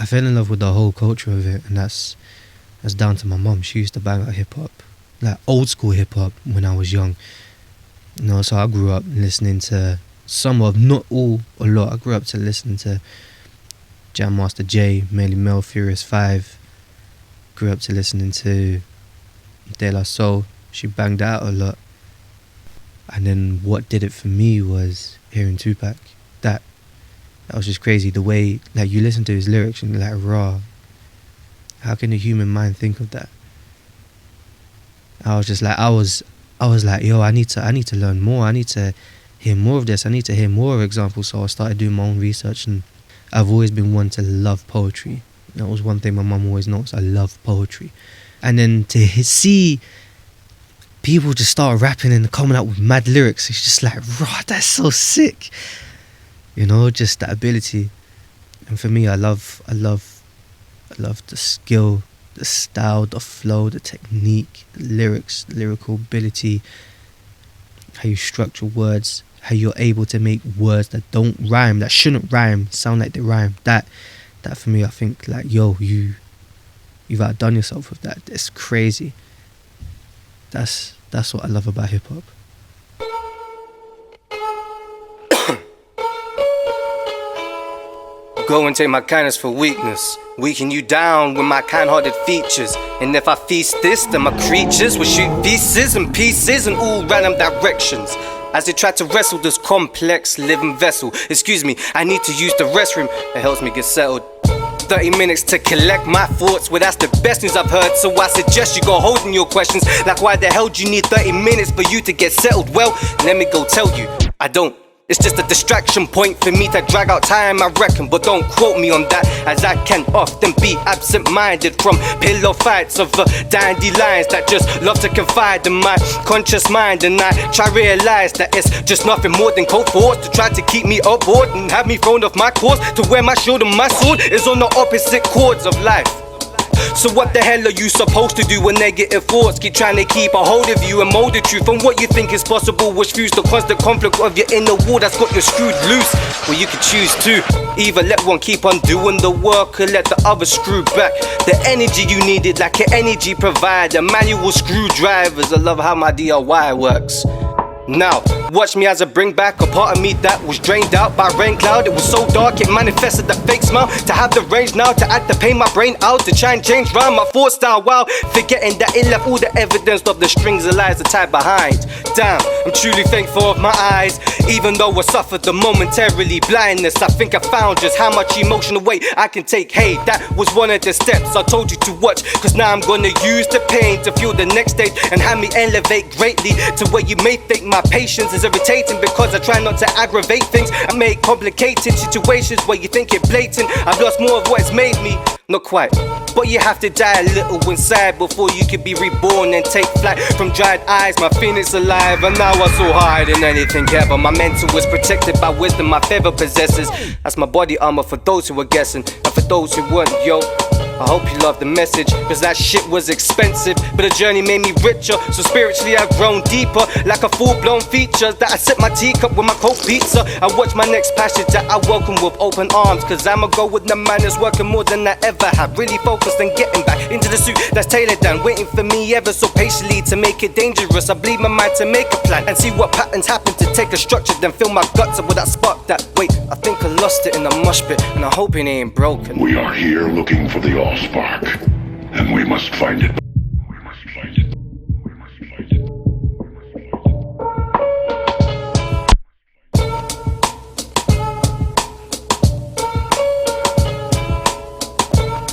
I fell in love with the whole culture of it, and that's down to my mum. She used to bang out hip hop, like old school hip hop, when I was young. You know, so I grew up listening to some of, not all, a lot. I grew up to listening to Jam Master Jay, Melly Mel, Furious 5. Grew up to listening to De La Soul. She banged out a lot. And then what did it for me was hearing Tupac. That was just crazy. The way, like, you listen to his lyrics and you're like, raw. How can the human mind think of that? I was just like, I was like, yo, I need to learn more. I need to hear more of this. I need to hear more examples. So I started doing my own research, and I've always been one to love poetry. That was one thing my mum always noticed. I love poetry. And then to see people just start rapping and coming out with mad lyrics, it's just like, raw, that's so sick. You know, just that ability. And for me, I love the skill, the style, the flow, the technique, the lyrics, the lyrical ability, how you structure words, how you're able to make words that don't rhyme, that shouldn't rhyme, sound like they rhyme. That for me, I think, like, yo, you've outdone yourself with that. It's crazy. That's what I love about hip hop. Go and take my kindness for weakness, weaken you down with my kind-hearted features. And if I feast this, then my creatures will shoot pieces and pieces in all random directions, as they try to wrestle this complex living vessel. Excuse me, I need to use the restroom. It helps me get settled. 30 minutes to collect my thoughts. Well, that's the best news I've heard, so I suggest you go holding your questions. Like, why the hell do you need 30 minutes for you to get settled? Well, let me go tell you, I don't. It's just a distraction point for me to drag out time, I reckon. But don't quote me on that, as I can often be absent-minded from pillow fights of dandelions that just love to confide in my conscious mind. And I try realize that it's just nothing more than cold thoughts to try to keep me aboard and have me thrown off my course to where my shield and my sword is on the opposite chords of life. So what the hell are you supposed to do when negative thoughts keep trying to keep a hold of you and mold the truth from what you think is possible, which fuse the constant conflict of your inner wall that's got you screwed loose? Well, you can choose to either let one keep on doing the work or let the other screw back the energy you needed, like an energy provider, manual screwdrivers. I love how my DIY works. Now, watch me as I bring back a part of me that was drained out by rain cloud. It was so dark, it manifested the fake smile. To have the range now, to act to pay my brain out, to try and change round my thought style, while forgetting that it left all the evidence of the strings of lies that tied behind. Damn, I'm truly thankful of my eyes. Even though I suffered the momentarily blindness, I think I found just how much emotional weight I can take. Hey, that was one of the steps I told you to watch, cause now I'm gonna use the pain to fuel the next stage and have me elevate greatly to where you may think my patience is irritating, because I try not to aggravate things and make complicated situations where you think it blatant. I've lost more of what it's made me. Not quite, but you have to die a little inside before you can be reborn and take flight. From dried eyes, my phoenix alive, and now I soar higher than anything ever. My mental is protected by wisdom my feather possesses. That's my body armor for those who are guessing, and for those who weren't, yo, I hope you love the message, cause that shit was expensive, but the journey made me richer. So spiritually I've grown deeper, like a full-blown feature that I sip my teacup with my cold pizza. I watch my next passage that I welcome with open arms, cause I'ma go with the man that's working more than I ever have. Really focused on getting back into the suit that's tailored down, waiting for me ever so patiently to make it dangerous. I bleed my mind to make a plan and see what patterns happen, to take a structure, then fill my guts up with that spark that, wait, I think I lost it in the mosh pit, and I hope it ain't broken. We are here looking for the Allspark, and we must find it.